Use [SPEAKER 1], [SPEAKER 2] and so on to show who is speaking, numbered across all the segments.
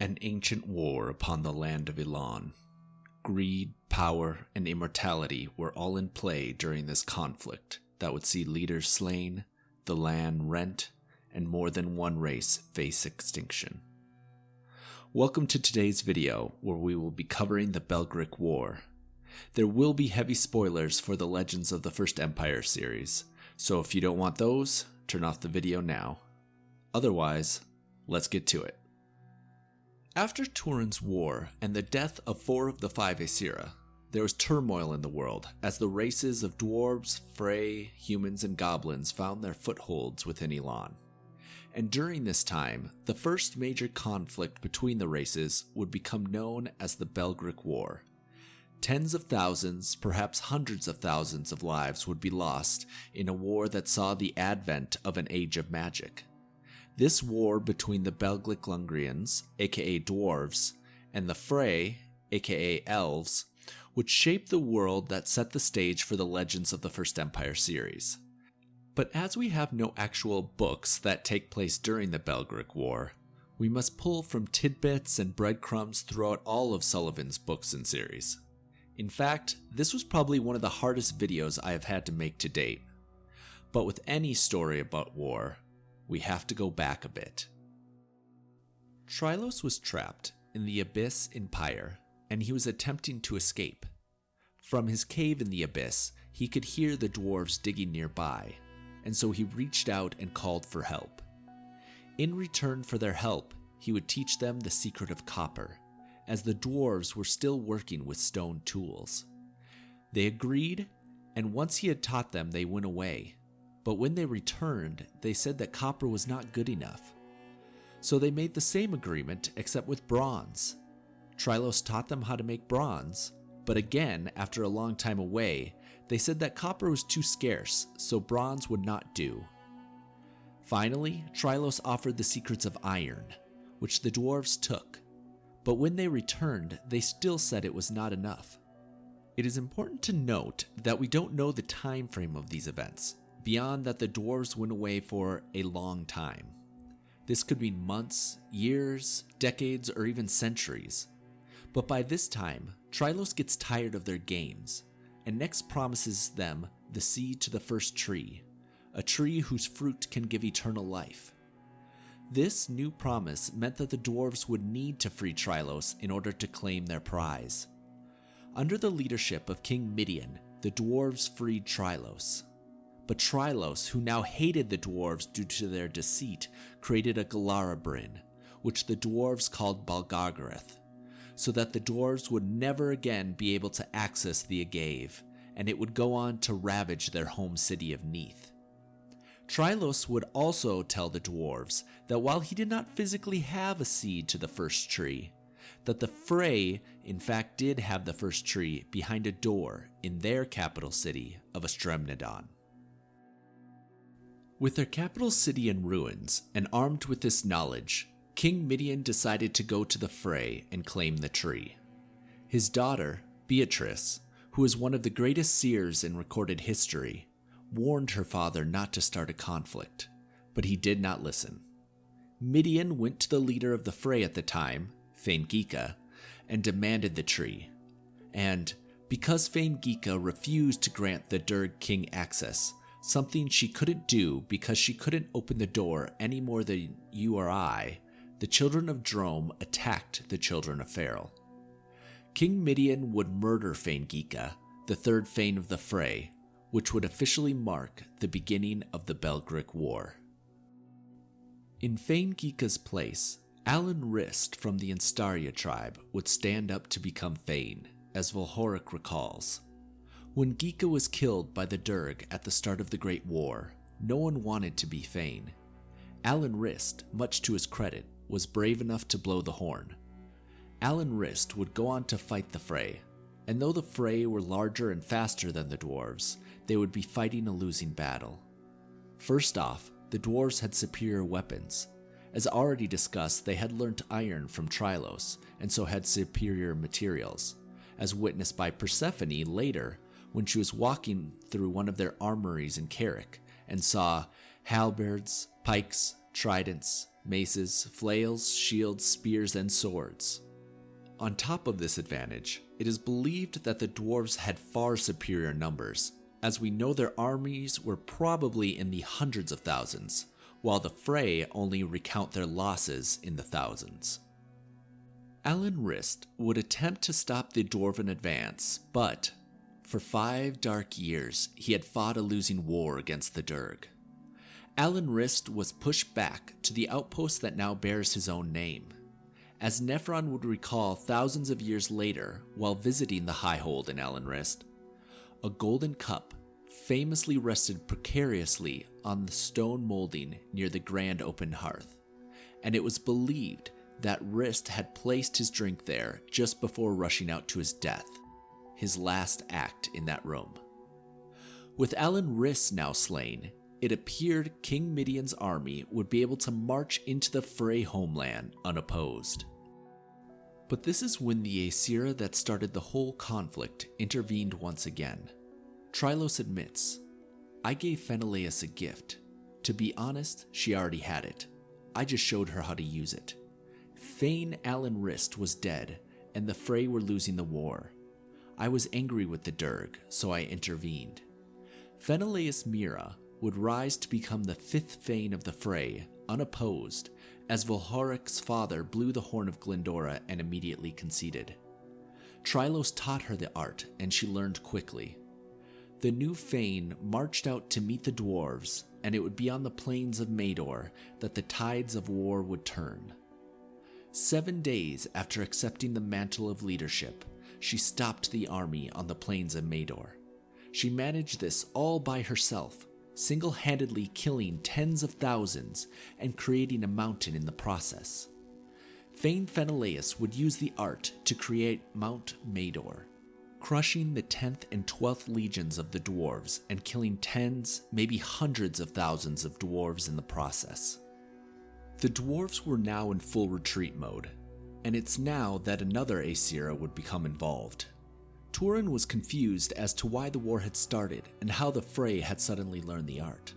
[SPEAKER 1] An ancient war upon the land of Elan. Greed, power, and immortality were all in play during this conflict that would see leaders slain, the land rent, and more than one race face extinction. Welcome to today's video, where we will be covering the Belgric War. There will be heavy spoilers for the Legends of the First Empire series, so if you don't want those, turn off the video now. Otherwise, let's get to it. After Turin's war and the death of 4 of the 5 Aesira, there was turmoil in the world as the races of Dwarves, Fhrey, humans, and goblins found their footholds within Elan. And during this time, the first major conflict between the races would become known as the Belgric War. Tens of thousands, perhaps hundreds of thousands of lives would be lost in a war that saw the advent of an age of magic. This war between the Belgric Lungrians, aka Dwarves, and the Fhrey, aka Elves, would shape the world that set the stage for the Legends of the First Empire series. But as we have no actual books that take place during the Belgric War, we must pull from tidbits and breadcrumbs throughout all of Sullivan's books and series. In fact, this was probably one of the hardest videos I have had to make to date. But with any story about war, we have to go back a bit. Trylos was trapped in the abyss in Pyre, and he was attempting to escape. From his cave in the abyss, he could hear the dwarves digging nearby, and so he reached out and called for help. In return for their help, he would teach them the secret of copper, as the dwarves were still working with stone tools. They agreed, and once he had taught them, they went away. But when they returned, they said that copper was not good enough. So they made the same agreement, except with bronze. Trylos taught them how to make bronze, but again, after a long time away, they said that copper was too scarce, so bronze would not do. Finally, Trylos offered the secrets of iron, which the dwarves took. But when they returned, they still said it was not enough. It is important to note that we don't know the time frame of these events, beyond that the dwarves went away for a long time. This could mean months, years, decades, or even centuries. But by this time, Trylos gets tired of their games, and next promises them the seed to the first tree, a tree whose fruit can give eternal life. This new promise meant that the dwarves would need to free Trylos in order to claim their prize. Under the leadership of King Midian, the dwarves freed Trylos. But Trylos, who now hated the dwarves due to their deceit, created a Galarabrin, which the dwarves called Balgargareth, so that the dwarves would never again be able to access the Agave, and it would go on to ravage their home city of Neath. Trylos would also tell the dwarves that while he did not physically have a seed to the first tree, that the Fhrey in fact did have the first tree behind a door in their capital city of Astremnedon. With their capital city in ruins, and armed with this knowledge, King Midian decided to go to the Fhrey and claim the tree. His daughter, Beatrice, who is one of the greatest seers in recorded history, warned her father not to start a conflict, but he did not listen. Midian went to the leader of the Fhrey at the time, Fhrey, and demanded the tree. And because Fhrey refused to grant the Durg king access, something she couldn't do because she couldn't open the door any more than you or I, the children of Drome attacked the children of Feral. King Midian would murder Fhrey, the third Fane of the Fhrey, which would officially mark the beginning of the Belgric War. In Fhrey's place, Alan Rist from the Instaria tribe would stand up to become Fane, as Volhoric recalls. When Gika was killed by the Durg at the start of the Great War, no one wanted to be Fane. Alan Rist, much to his credit, was brave enough to blow the horn. Alan Rist would go on to fight the Fhrey, and though the Fhrey were larger and faster than the dwarves, they would be fighting a losing battle. First off, the dwarves had superior weapons. As already discussed, they had learnt iron from Trylos, and so had superior materials, as witnessed by Persephone later, when she was walking through one of their armories in Carrick and saw halberds, pikes, tridents, maces, flails, shields, spears, and swords. On top of this advantage, it is believed that the dwarves had far superior numbers, as we know their armies were probably in the hundreds of thousands, while the Fhrey only recount their losses in the thousands. Alan Rist would attempt to stop the dwarven advance, but for 5 dark years he had fought a losing war against the Durg. Alan Rist was pushed back to the outpost that now bears his own name. As Nephron would recall thousands of years later while visiting the Highhold in Alan Rist, a golden cup famously rested precariously on the stone molding near the grand open hearth, and it was believed that Rist had placed his drink there just before rushing out to his death, his last act in that room. With Alan Rist now slain, it appeared King Midian's army would be able to march into the Fhrey homeland unopposed. But this is when the Aesira that started the whole conflict intervened once again. Trylos admits, "I gave Fenelaus a gift. To be honest, she already had it. I just showed her how to use it. Thane Alan Rist was dead, and the Fhrey were losing the war. I was angry with the Durg, so I intervened." Fenelaus Mira would rise to become the 5th Thane of the Fhrey, unopposed, as Volhoric's father blew the horn of Glendora and immediately conceded. Trylos taught her the art, and she learned quickly. The new Thane marched out to meet the dwarves, and it would be on the plains of Mador that the tides of war would turn. 7 days after accepting the mantle of leadership, she stopped the army on the plains of Mador. She managed this all by herself, single-handedly killing tens of thousands and creating a mountain in the process. Thane Fenelaus would use the art to create Mount Mador, crushing the 10th and 12th legions of the dwarves and killing tens, maybe hundreds of thousands of dwarves in the process. The dwarves were now in full retreat mode, and it's now that another Aesira would become involved. Turin was confused as to why the war had started and how the Fhrey had suddenly learned the art,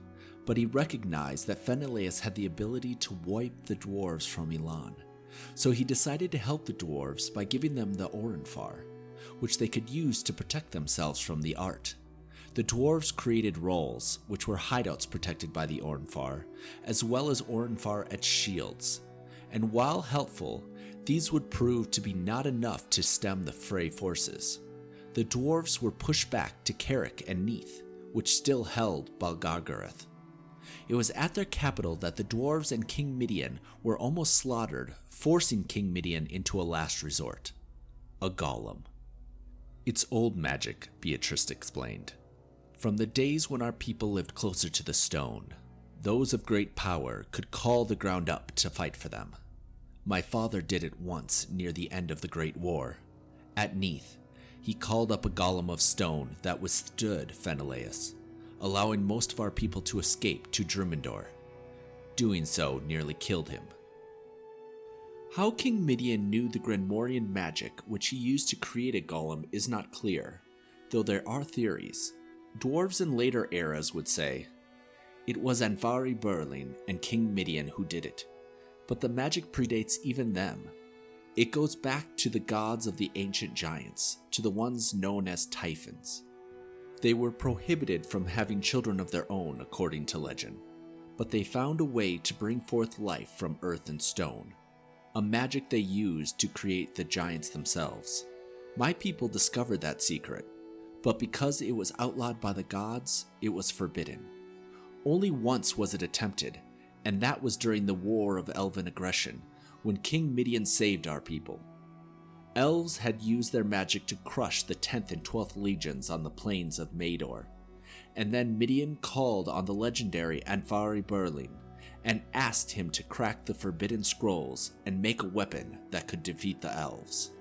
[SPEAKER 1] but he recognized that Fenelaus had the ability to wipe the dwarves from Elan, so he decided to help the dwarves by giving them the Orenfar, which they could use to protect themselves from the art. The dwarves created rolls, which were hideouts protected by the Orenfar, as well as Orenfar-etched shields, and while helpful, these would prove to be not enough to stem the Fhrey forces. The dwarves were pushed back to Carrick and Neath, which still held Balgargarath. It was at their capital that the dwarves and King Midian were almost slaughtered, forcing King Midian into a last resort: a golem. "It's old magic," Beatrice explained. "From the days when our people lived closer to the stone, those of great power could call the ground up to fight for them. My father did it once near the end of the Great War. At Neath, he called up a golem of stone that withstood Fenelaus, allowing most of our people to escape to Drumendor. Doing so nearly killed him." How King Midian knew the Grenmorian magic which he used to create a golem is not clear, though there are theories. Dwarves in later eras would say, "It was Anvari Burling and King Midian who did it, but the magic predates even them. It goes back to the gods of the ancient giants, to the ones known as Typhons. They were prohibited from having children of their own, according to legend, but they found a way to bring forth life from earth and stone, a magic they used to create the giants themselves. My people discovered that secret, but because it was outlawed by the gods, it was forbidden. Only once was it attempted, and that was during the War of Elven Aggression, when King Midian saved our people. Elves had used their magic to crush the 10th and 12th legions on the plains of Mador, and then Midian called on the legendary Anvari Burling and asked him to crack the forbidden scrolls and make a weapon that could defeat the elves.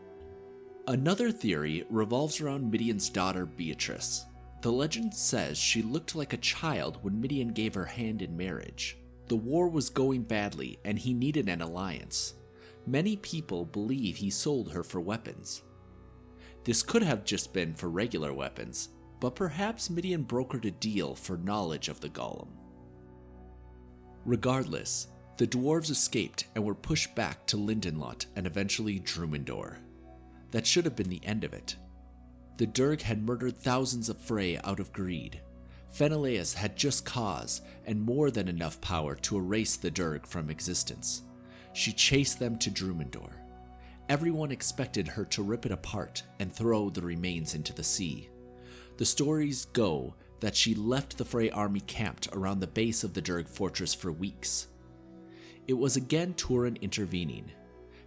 [SPEAKER 1] Another theory revolves around Midian's daughter Beatrice. The legend says she looked like a child when Midian gave her hand in marriage. The war was going badly and he needed an alliance. Many people believe he sold her for weapons. This could have just been for regular weapons, but perhaps Midian brokered a deal for knowledge of the golem. Regardless, The dwarves escaped and were pushed back to Lindenlot and eventually Drumendor. That should have been the end of it. The Durg had murdered thousands of Fhrey out of greed. Fenelaus had just cause and more than enough power to erase the Durg from existence. She chased them to Drumendor. Everyone expected her to rip it apart and throw the remains into the sea. The stories go that she left the Fhrey army camped around the base of the Durg fortress for weeks. It was again Turin intervening.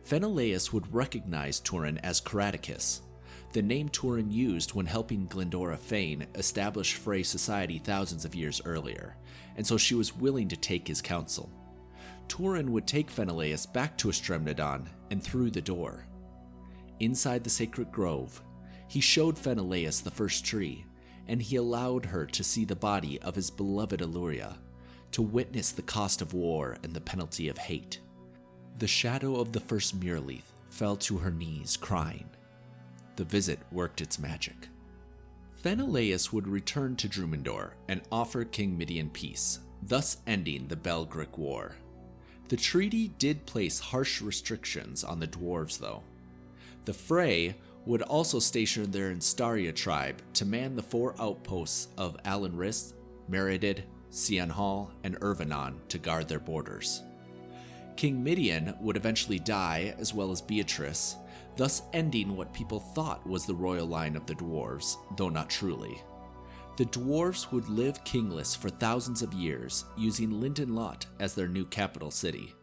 [SPEAKER 1] Fenelaus would recognize Turin as Caraticus, the name Turin used when helping Glendora Fane establish Fhrey society thousands of years earlier, and so she was willing to take his counsel. Turin would take Fenelaus back to Estremnadon and through the door. Inside the sacred grove, he showed Fenelaus the first tree, and he allowed her to see the body of his beloved Illyria, to witness the cost of war and the penalty of hate. The shadow of the first Murleith fell to her knees, crying. The visit worked its magic. Fenelaus would return to Drumendor and offer King Midian peace, thus ending the Belgric War. The treaty did place harsh restrictions on the dwarves, though. The Fhrey would also station their Instaria tribe to man the 4 outposts of Alan Rist, Meridid, Cian Hall, and Irvanon to guard their borders. King Midian would eventually die, as well as Beatrice, thus ending what people thought was the royal line of the dwarves, though not truly. The dwarves would live kingless for thousands of years, using Lindenlot as their new capital city,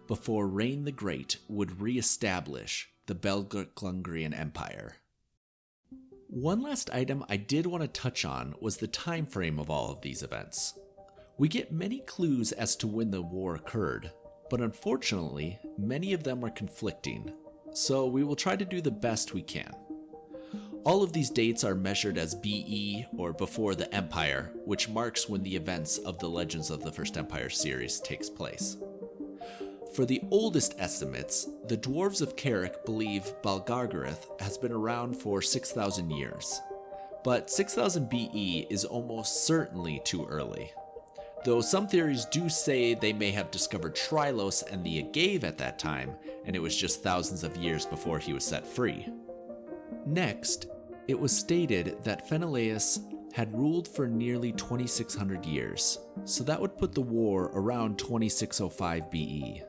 [SPEAKER 1] before Rain the Great would re-establish the Belgic Empire. One last item I did want to touch on was the time frame of all of these events. We get many clues as to when the war occurred, but unfortunately, many of them are conflicting, so we will try to do the best we can. All of these dates are measured as BE, or before the Empire, which marks when the events of the Legends of the First Empire series takes place. For the oldest estimates, the Dwarves of Carrick believe Balgargareth has been around for 6,000 years, but 6,000 BE is almost certainly too early. Though some theories do say they may have discovered Trylos and the Agave at that time, and it was just thousands of years before he was set free. Next, it was stated that Fenelaus had ruled for nearly 2,600 years, so that would put the war around 2605 BE.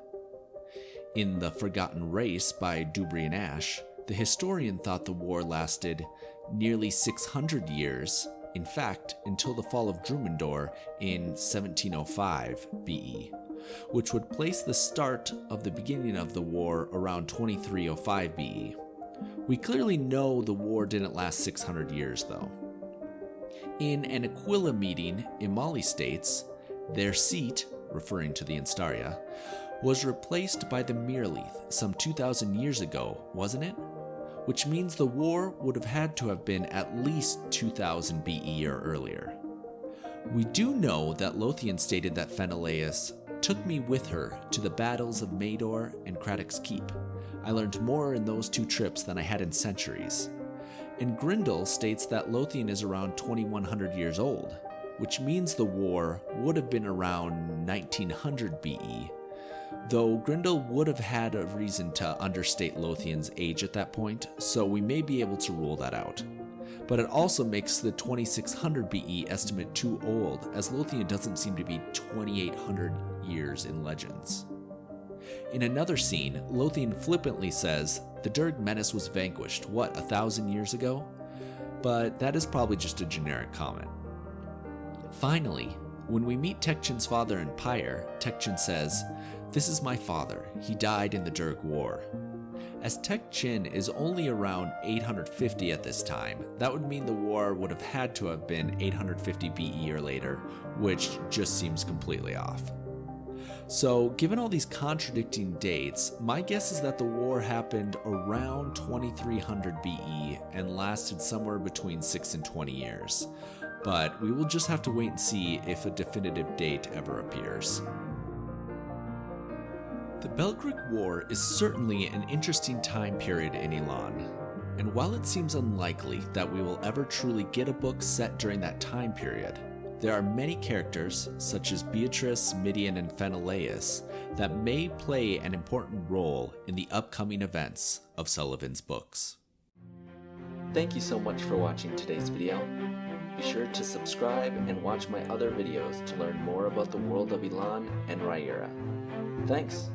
[SPEAKER 1] In The Forgotten Race by Dubrian Ash, the historian thought the war lasted nearly 600 years, in fact, until the fall of Drumendor in 1705 BE, which would place the start of the beginning of the war around 2305 BE. We clearly know the war didn't last 600 years, though. In an Aquila meeting, Imali states, their seat, referring to the Instaria, was replaced by the Myrleith some 2,000 years ago, wasn't it? Which means the war would have had to have been at least 2000 BE or earlier. We do know that Lothian stated that Fenelaus took me with her to the battles of Mador and Craddock's Keep. I learned more in those 2 trips than I had in centuries. And Grindel states that Lothian is around 2100 years old, which means the war would have been around 1900 BE, though Grindel would have had a reason to understate Lothian's age at that point, so we may be able to rule that out. But it also makes the 2600 BE estimate too old, as Lothian doesn't seem to be 2800 years in Legends. In another scene, Lothian flippantly says, the Durg menace was vanquished, 1,000 years ago? But that is probably just a generic comment. Finally, when we meet Tekchin's father in Pyre, Tekchin says, this is my father, he died in the Durg War. As Tekchin is only around 850 at this time, that would mean the war would have had to have been 850 BE or later, which just seems completely off. So, given all these contradicting dates, my guess is that the war happened around 2300 BE and lasted somewhere between 6 and 20 years. But we will just have to wait and see if a definitive date ever appears. The Belgric War is certainly an interesting time period in Elan, and while it seems unlikely that we will ever truly get a book set during that time period, There are many characters, such as Beatrice, Midian, and Phenelaus, that may play an important role in the upcoming events of Sullivan's books. Thank you so much for watching today's video. Be sure to subscribe and watch my other videos to learn more about the world of Elan and Riyria. Thanks!